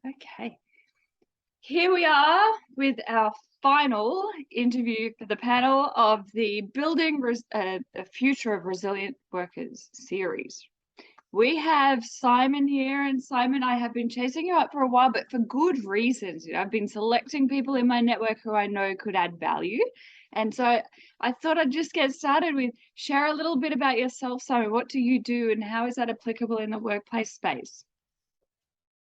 Okay. Here we are with our final interview for the panel of the Building the Future of Resilient Workers series. We have Simon here, and Simon, I have been chasing you up for a while, but for good reasons. I've been selecting people in my network who I know could add value. And so I thought I'd just get started with share a little bit about yourself, Simon. What do you do and how is that applicable in the workplace space?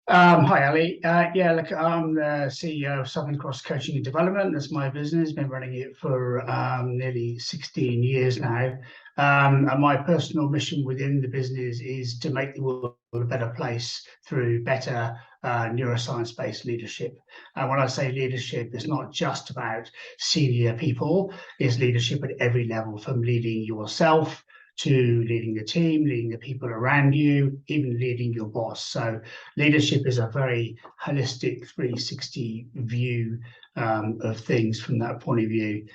Hi, Ali. Look, I'm the CEO of Southern Cross Coaching and Development. That's my business. Been running it for nearly 16 years now. And my personal mission within the business is to make the world a better place through better neuroscience-based leadership. And when I say leadership, it's not just about senior people. It's leadership at every level, from leading yourself to leading the team, leading the people around you, even leading your boss. So leadership is a very holistic 360 view of things from that point of view.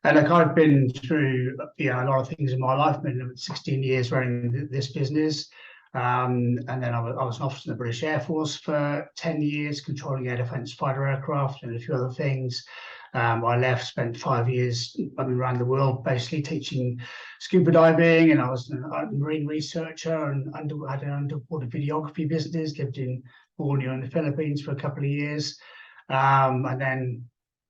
And look, I've been through a lot of things in my life. I've been 16 years running this business. And then I was an officer in the British Air Force for 10 years, controlling air defence fighter aircraft and a few other things. I left, spent 5 years around the world, basically teaching scuba diving, and I was a marine researcher and had an underwater videography business, lived in Borneo in the Philippines for a couple of years, and then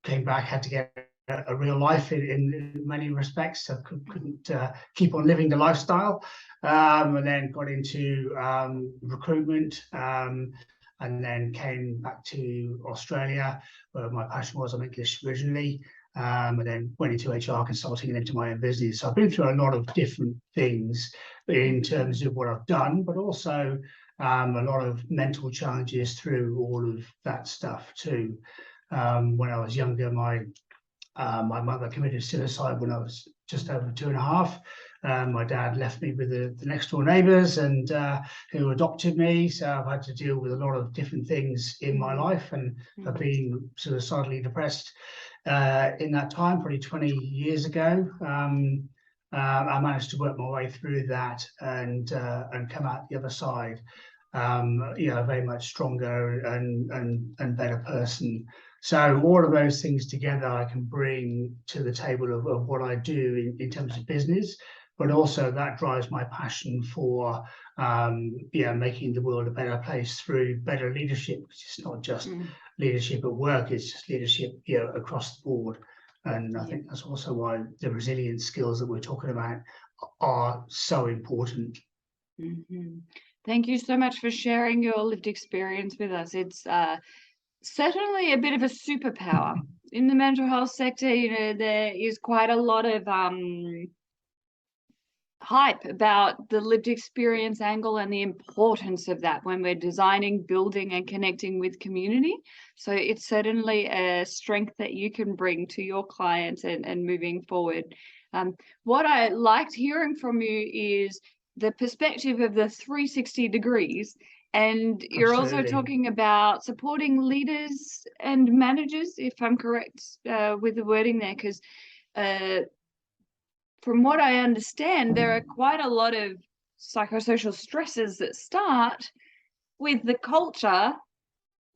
came back, had to get a real life in many respects, so couldn't keep on living the lifestyle, and then got into recruitment, and then came back to Australia, where my passion was. I'm English originally, and then went into HR consulting and into my own business. So I've been through a lot of different things in terms of what I've done, but also a lot of mental challenges through all of that stuff too. When I was younger, my mother committed suicide when I was just over 2.5. My dad left me with the next door neighbours and who adopted me. So I've had to deal with a lot of different things in my life, and I've been suicidally depressed in that time, probably 20 years ago. I managed to work my way through that and come out the other side, very much stronger and better person. So all of those things together I can bring to the table of what I do in terms of business, but also that drives my passion for making the world a better place through better leadership. It's not just leadership at work, it's just leadership across the board. And I think that's also why the resilience skills that we're talking about are so important. Mm-hmm. Thank you so much for sharing your lived experience with us. It's certainly a bit of a superpower in the mental health sector. There is quite a lot of hype about the lived experience angle and the importance of that when we're designing, building, and connecting with community. So it's certainly a strength that you can bring to your clients and moving forward. What I liked hearing from you is the perspective of the 360 degrees. And you're Absolutely. also talking about supporting leaders and managers, if I'm correct with the wording there, because from what I understand, there are quite a lot of psychosocial stresses that start with the culture,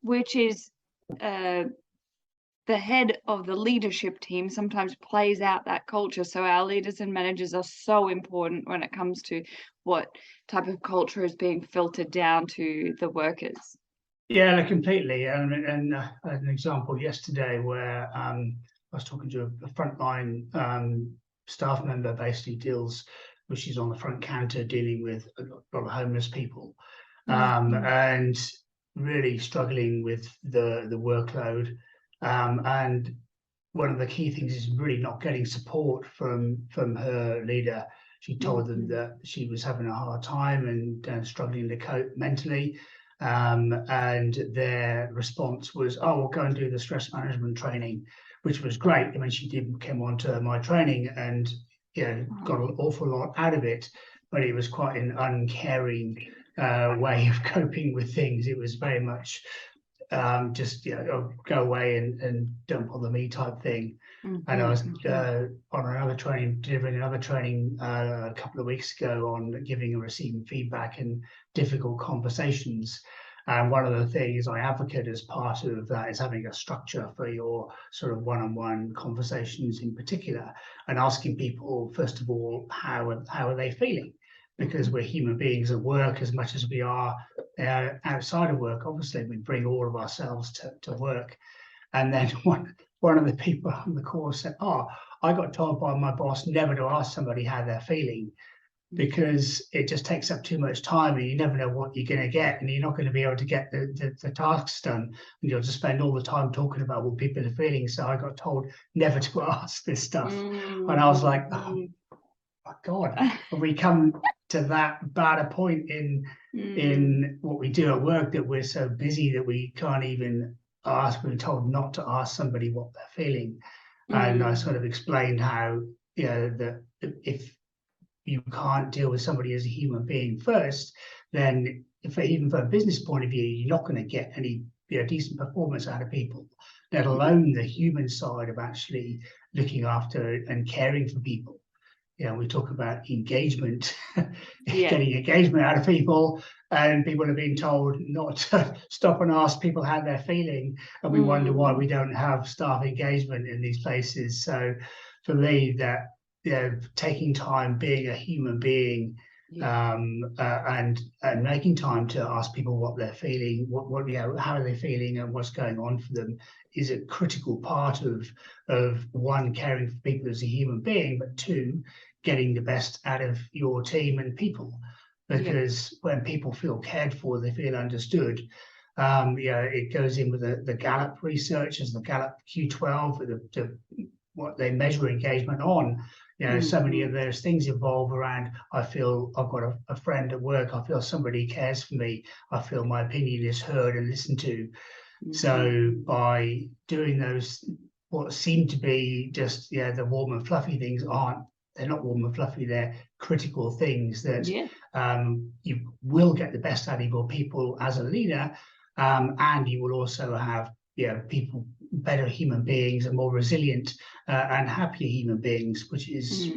which is the head of the leadership team sometimes plays out that culture. So our leaders and managers are so important when it comes to what type of culture is being filtered down to the workers. Yeah, completely. And I had an example yesterday where I was talking to a frontline staff member, basically deals, which is on the front counter dealing with a lot of homeless people, and really struggling with the workload. And one of the key things is really not getting support from her leader. She told them that she was having a hard time and struggling to cope mentally. And their response was, "Oh, we'll go and do the stress management training," which was great. I mean, she came on to my training and got an awful lot out of it, but it was quite an uncaring way of coping with things. It was very much just go away and don't bother me type thing. And I was on another training, delivering another training a couple of weeks ago on giving and receiving feedback and difficult conversations. And one of the things I advocate as part of that is having a structure for your sort of one-on-one conversations in particular, and asking people, first of all, how are they feeling? Because we're human beings at work as much as we are outside of work. Obviously, we bring all of ourselves to work. And then one of the people on the course said, "Oh, I got told by my boss never to ask somebody how they're feeling, because it just takes up too much time and you never know what you're going to get, and you're not going to be able to get the tasks done, and you'll just spend all the time talking about what people are feeling. So I got told never to ask this stuff." And I was like, oh my God, have we come to that bad a point in what we do at work, that we're so busy that we can't even ask? We're told not to ask somebody what they're feeling. And I sort of explained how, that if you can't deal with somebody as a human being first, then even from a business point of view, you're not going to get any decent performance out of people, let alone the human side of actually looking after and caring for people. We talk about engagement, getting engagement out of people, and people are being told not to stop and ask people how they're feeling, and we wonder why we don't have staff engagement in these places. So for me, that taking time, being a human being, and making time to ask people what they're feeling, what how are they feeling, and what's going on for them, is a critical part of one, caring for people as a human being, but two, getting the best out of your team and people. Because when people feel cared for, they feel understood. It goes in with the Gallup research, as the Gallup Q12, what they measure engagement on. So many of those things evolve around, I feel I've got a friend at work, I feel somebody cares for me, I feel my opinion is heard and listened to. So by doing those, what seem to be just the warm and fluffy things, they're not warm and fluffy, they're critical things that you will get the best out of your people as a leader, and you will also have people, better human beings, and more resilient and happier human beings, which is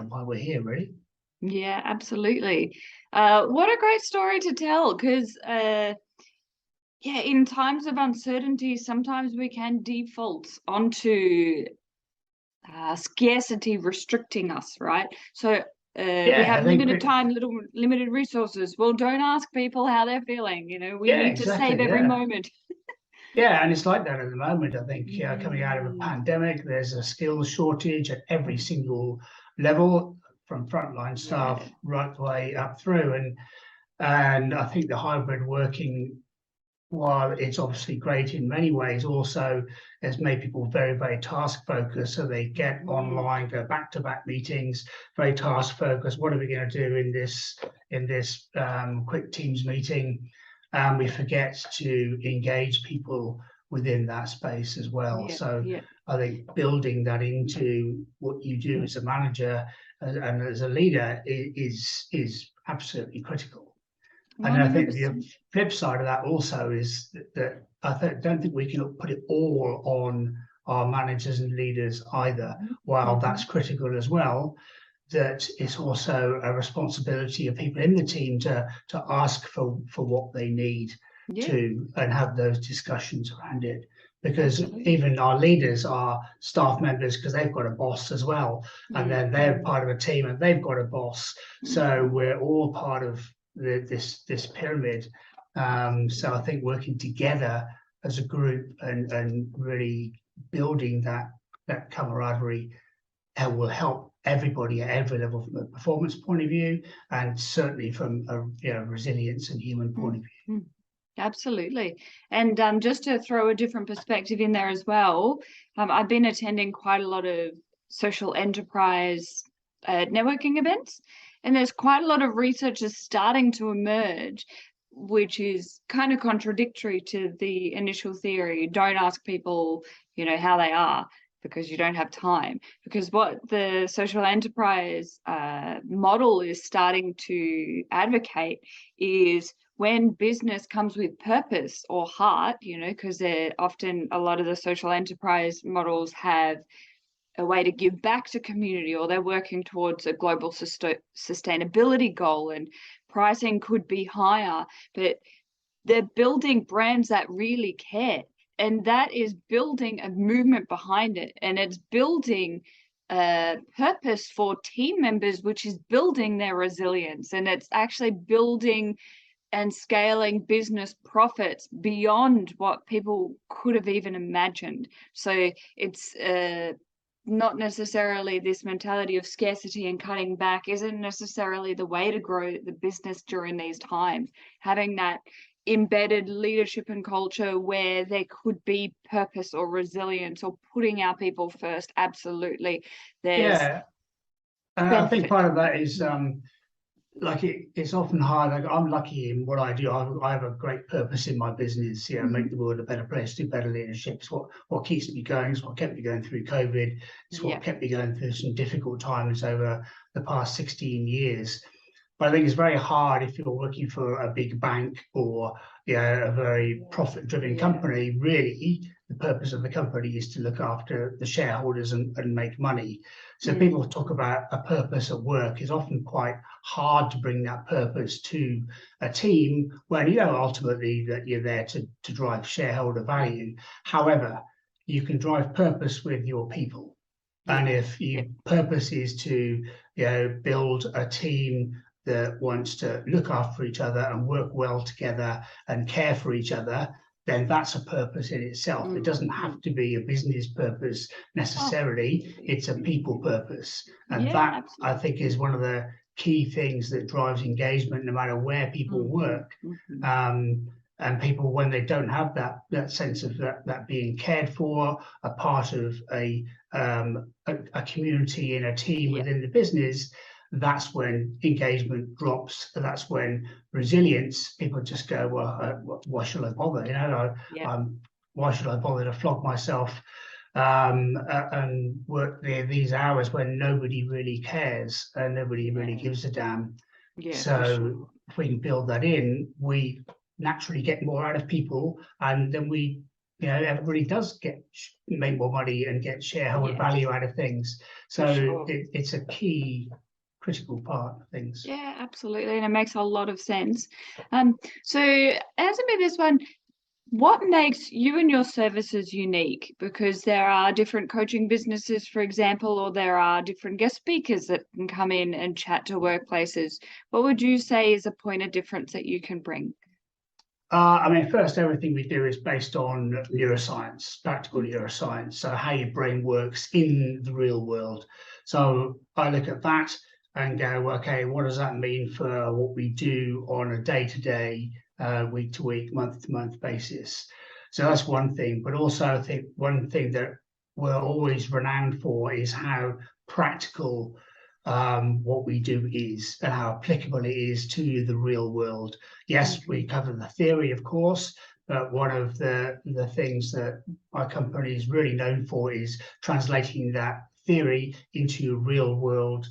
why we're here, really. Yeah, absolutely. What a great story to tell, because in times of uncertainty, sometimes we can default onto scarcity restricting us, right? So we have limited time, limited resources. Well, don't ask people how they're feeling. We need to save every moment. And it's like that at the moment. I think coming out of a pandemic, there's a skills shortage at every single level, from frontline staff right the way up through. And I think the hybrid working, while it's obviously great in many ways, also has made people very, very task focused. So they get online, go back-to-back meetings, very task focused. What are we going to do in this quick Teams meeting? And we forget to engage people within that space as well. I think building that into what you do as a manager and as a leader is absolutely critical. 100%. And I think the flip side of that also is that don't think we can put it all on our managers and leaders either. While that's critical as well, that it's also a responsibility of people in the team to ask for what they need and have those discussions around it. Because even our leaders are staff members, because they've got a boss as well, and then they're part of a team and they've got a boss. So we're all part of this pyramid. So I think working together as a group and really building that camaraderie will help everybody at every level, from a performance point of view, and certainly from a resilience and human point of view. Absolutely. And just to throw a different perspective in there as well, I've been attending quite a lot of social enterprise networking events, and there's quite a lot of research is starting to emerge, which is kind of contradictory to the initial theory. Don't ask people, how they are, because you don't have time. Because what the social enterprise model is starting to advocate is when business comes with purpose or heart, because they're often, a lot of the social enterprise models have a way to give back to community, or they're working towards a global sustainability goal, and pricing could be higher. But they're building brands that really care. And that is building a movement behind it. And it's building a purpose for team members, which is building their resilience. And it's actually building and scaling business profits beyond what people could have even imagined. So it's not necessarily this mentality of scarcity and cutting back isn't necessarily the way to grow the business during these times. Having that embedded leadership and culture where there could be purpose or resilience or putting our people first, absolutely. There's I think part of that is like it's often hard. Like I'm lucky in what I do. I have a great purpose in my business. Make the world a better place, do better leadership. It's what keeps me going. It's what kept me going through COVID. It's what kept me going through some difficult times over the past 16 years. But I think it's very hard if you're working for a big bank or a very profit-driven company. Really, the purpose of the company is to look after the shareholders and make money. So people talk about a purpose at work. It's often quite hard to bring that purpose to a team when ultimately that you're there to drive shareholder value. However, you can drive purpose with your people. And if your purpose is to build a team that wants to look after each other and work well together and care for each other, then that's a purpose in itself. It doesn't have to be a business purpose necessarily. It's a people purpose. And that, I think, is one of the key things that drives engagement no matter where people work. And people, when they don't have that sense of that being cared for, a part of a community in a team within the business, that's when engagement drops. That's when resilience, people just go, well, why should I bother? Why should I bother to flog myself and work these hours when nobody really cares and nobody really gives a damn? So if we can build that in, we naturally get more out of people, and then we everybody does make more money and get shareholder value out of things. So it's a key critical part of things. Yeah, absolutely. And it makes a lot of sense. So answer me this one. What makes you and your services unique? Because there are different coaching businesses, for example, or there are different guest speakers that can come in and chat to workplaces. What would you say is a point of difference that you can bring? First, everything we do is based on neuroscience, practical neuroscience, so how your brain works in the real world. So I look at that and go, okay, what does that mean for what we do on a day-to-day, week-to-week, month-to-month basis? So that's one thing. But also, I think one thing that we're always renowned for is how practical what we do is and how applicable it is to the real world. Yes, we cover the theory, of course, but one of the things that our company is really known for is translating that theory into real world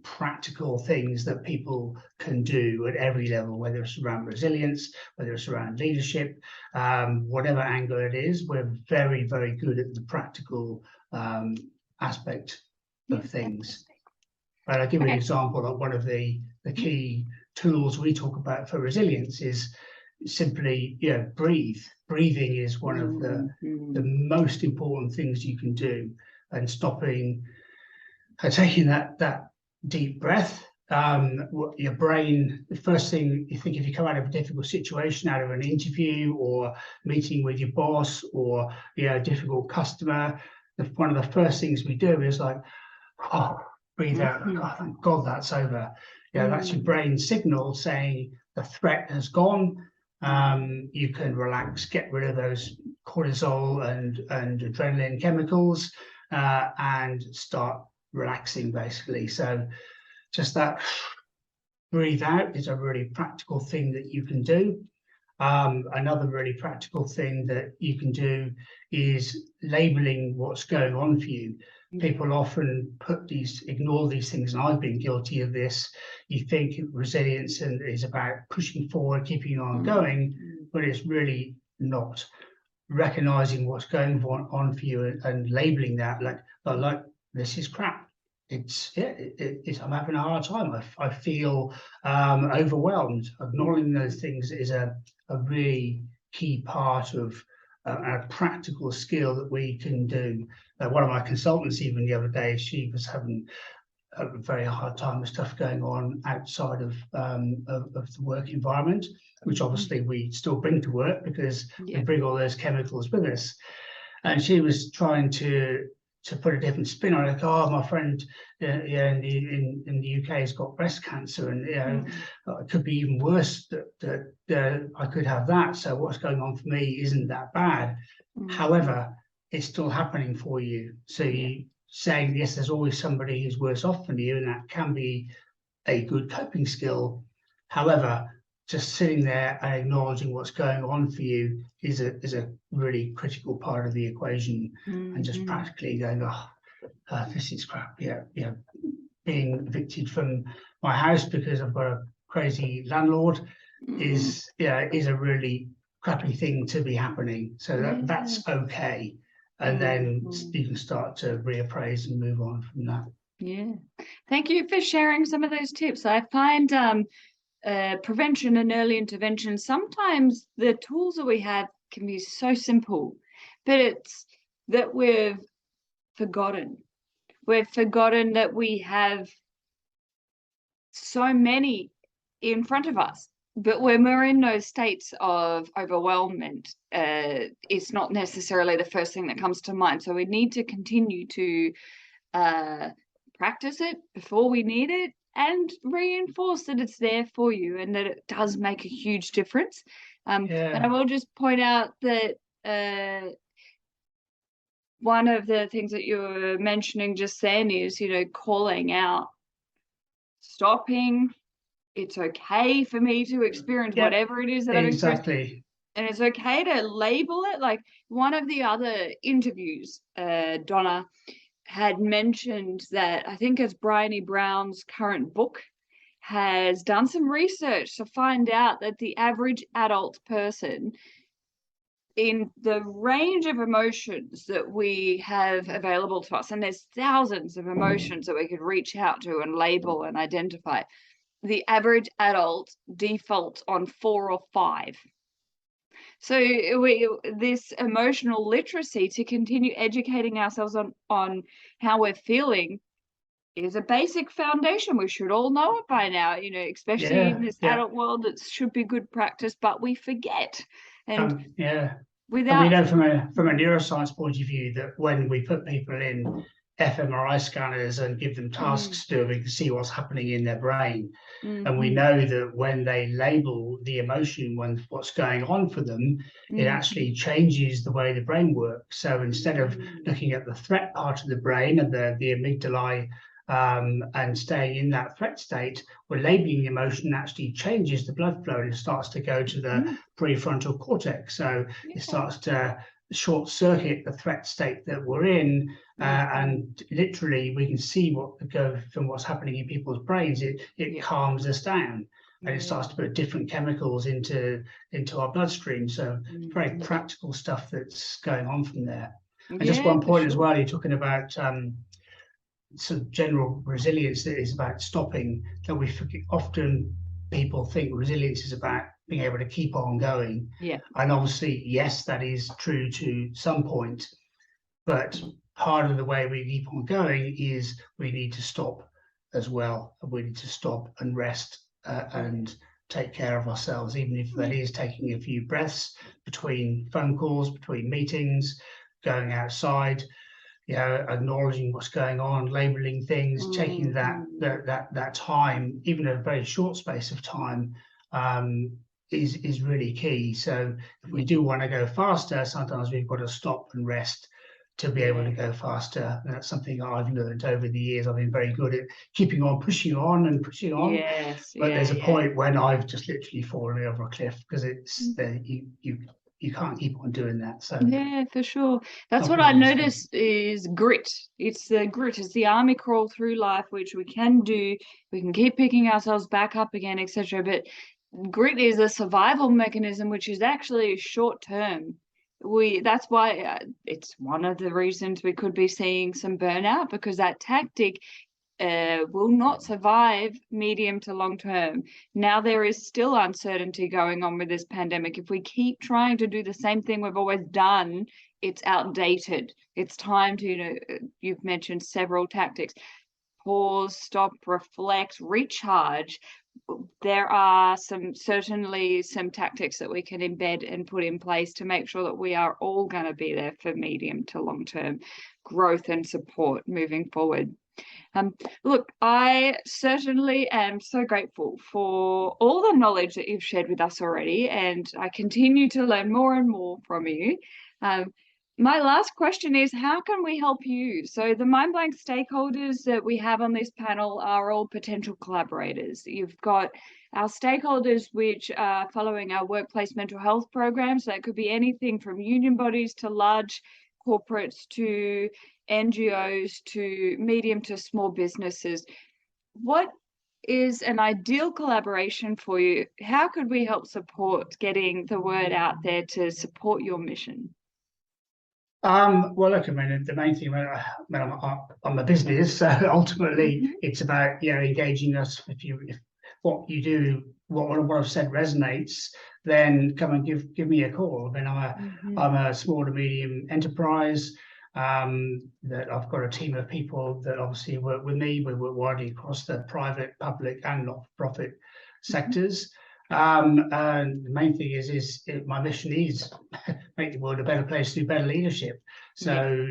practical things that people can do at every level, whether it's around resilience, whether it's around leadership, whatever angle it is. We're very, very good at the practical aspect of things. But I'll give you an example. Like one of the key tools we talk about for resilience is simply breathe. Breathing is one of the most important things you can do, and stopping, taking that deep breath. Your brain, the first thing you think if you come out of a difficult situation, out of an interview or meeting with your boss or a difficult customer, one of the first things we do is like, breathe out. Oh, thank God that's over. That's your brain signal saying the threat has gone. You can relax, get rid of those cortisol and adrenaline chemicals, and start relaxing, basically. So just that breathe out is a really practical thing that you can do. Another really practical thing that you can do is labeling what's going on for you. People often ignore these things, and I've been guilty of this. You think resilience is about pushing forward, keeping on going, but it's really not. Recognizing what's going on for you and labeling that like this is crap. I'm having a hard time. I feel overwhelmed. Acknowledging those things is a really key part of a practical skill that we can do. One of my consultants, even the other day, she was having a very hard time with stuff going on outside of the work environment, which obviously we still bring to work because we bring all those chemicals with us. And she was trying to put a different spin on it. Like, oh, my friend, in the UK has got breast cancer, and it could be even worse. That I could have that. So what's going on for me isn't that bad. However, it's still happening for you. So you saying yes, there's always somebody who's worse off than you, and that can be a good coping skill. However, just sitting there and acknowledging what's going on for you is a really critical part of the equation, and just practically going, this is crap. Being evicted from my house because I've got a crazy landlord is a really crappy thing to be happening. So that's okay, and then you can start to reappraise and move on from that. Yeah, thank you for sharing some of those tips. I find prevention and early intervention, sometimes the tools that we have can be so simple, but it's that we've forgotten. We've forgotten that we have so many in front of us. But when we're in those states of overwhelmment, it's not necessarily the first thing that comes to mind. So we need to continue to practice it before we need it, and reinforce that it's there for you and that it does make a huge difference. And I will just point out that one of the things that you were mentioning just then is, calling out, stopping. It's okay for me to experience whatever it is that I'm experiencing. And it's okay to label it. Like one of the other interviews, Donna had mentioned that I think it's Bryony Brown's current book has done some research to find out that the average adult person, in the range of emotions that we have available to us, and there's thousands of emotions that we could reach out to and label and identify, the average adult defaults on 4 or 5. So this emotional literacy, to continue educating ourselves on how we're feeling, is a basic foundation. We should all know it by now, especially in this adult world. It should be good practice, but we forget. And we know from a neuroscience point of view that when we put people in fMRI scanners and give them tasks to do, we can see what's happening in their brain. And we know that when they label the emotion, what's going on for them, it actually changes the way the brain works. So instead of looking at the threat part of the brain and the amygdala and staying in that threat state, we're labeling the emotion actually changes the blood flow, and it starts to go to the prefrontal cortex. So it starts to short circuit the threat state that we're in, and literally we can see from what's happening in people's brains. It calms us down, and it starts to put different chemicals into our bloodstream. So very practical stuff that's going on from there. And just one point as well, you're talking about sort of general resilience, that is about stopping, that we forget. Often people think resilience is about being able to keep on going. And obviously, yes, that is true to some point, but part of the way we keep on going is we need to stop as well. We need to stop and rest and take care of ourselves, even if that is taking a few breaths between phone calls, between meetings, going outside, acknowledging what's going on, labeling things, taking that time, even a very short space of time, is really key. So if we do want to go faster, sometimes we've got to stop and rest to be able to go faster. And that's something I've learned over the years. I've been very good at keeping on, pushing on and pushing on. But there's a point when I've just literally fallen over a cliff, because it's you can't keep on doing that. So for sure. That's what I noticed is grit. It's the army crawl through life, which we can do. We can keep picking ourselves back up again, etc. But grit is a survival mechanism, which is actually short term. That's why it's one of the reasons we could be seeing some burnout, because that tactic will not survive medium to long term. Now there is still uncertainty going on with this pandemic. If we keep trying to do the same thing we've always done, it's outdated. It's time to, you've mentioned several tactics: pause, stop, reflect, recharge. There are certainly some tactics that we can embed and put in place to make sure that we are all going to be there for medium to long term growth and support moving forward. Look, I certainly am so grateful for all the knowledge that you've shared with us already, and I continue to learn more and more from you. My last question is, how can we help you? So the MindBlank stakeholders that we have on this panel are all potential collaborators. You've got our stakeholders which are following our workplace mental health programs. That could be anything from union bodies to large corporates to NGOs to medium to small businesses. What is an ideal collaboration for you? How could we help support getting the word out there to support your mission? Well, look, I mean, the main thing, I'm a business, so ultimately it's about, engaging us. If what you do, what I've said resonates, then come and give me a call. I mean, I'm a small to medium enterprise, that I've got a team of people that obviously work with me. We work widely across the private, public, and not-for-profit sectors. And the main thing is my mission is make the world a better place through better leadership. So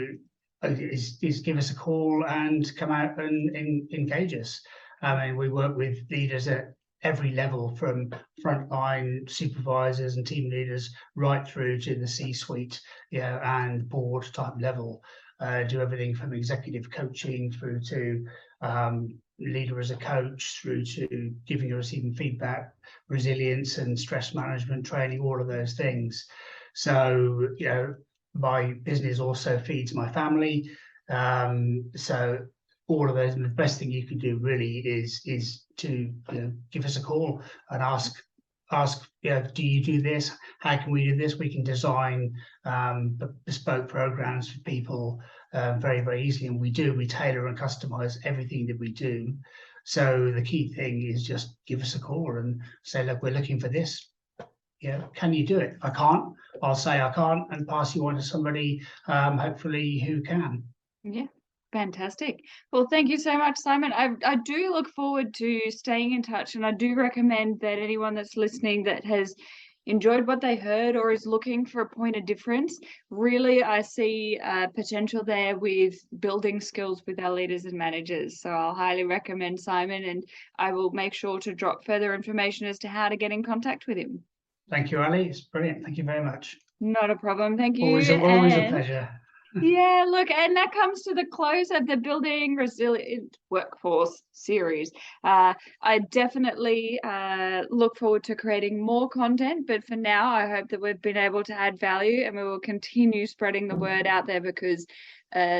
is give us a call and come out and engage us. I mean, we work with leaders at every level, from frontline supervisors and team leaders right through to the C-suite, and board type level. Do everything from executive coaching through to leader as a coach, through to giving and receiving feedback, resilience and stress management training, all of those things. So, my business also feeds my family. So all of those, and the best thing you can do really is to give us a call and ask, do you do this? How can we do this? We can design bespoke programs for people very, very easily, and we tailor and customize everything that we do. So the key thing is just give us a call and say, look, we're looking for this. Can you do it? I can't. I'll say I can't and pass you on to somebody, hopefully, who can. Yeah, fantastic. Well, thank you so much, Simon. I do look forward to staying in touch, and I do recommend that anyone that's listening that has enjoyed what they heard or is looking for a point of difference, really, I see potential there with building skills with our leaders and managers. So I'll highly recommend Simon, and I will make sure to drop further information as to how to get in contact with him. Thank you, Ali. It's brilliant. Thank you very much. Not a problem. Thank you. Always a pleasure. Yeah, look, and that comes to the close of the Building Resilient Workforce series. I definitely look forward to creating more content, but for now, I hope that we've been able to add value, and we will continue spreading the word out there, because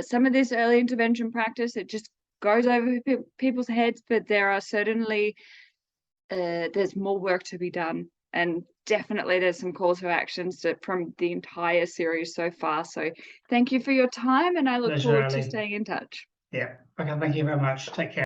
some of this early intervention practice, it just goes over people's heads, but there are certainly, there's more work to be done. And definitely there's some calls for actions from the entire series so far. So thank you for your time, and I look forward to staying in touch. Yeah. Okay. Thank you very much. Take care.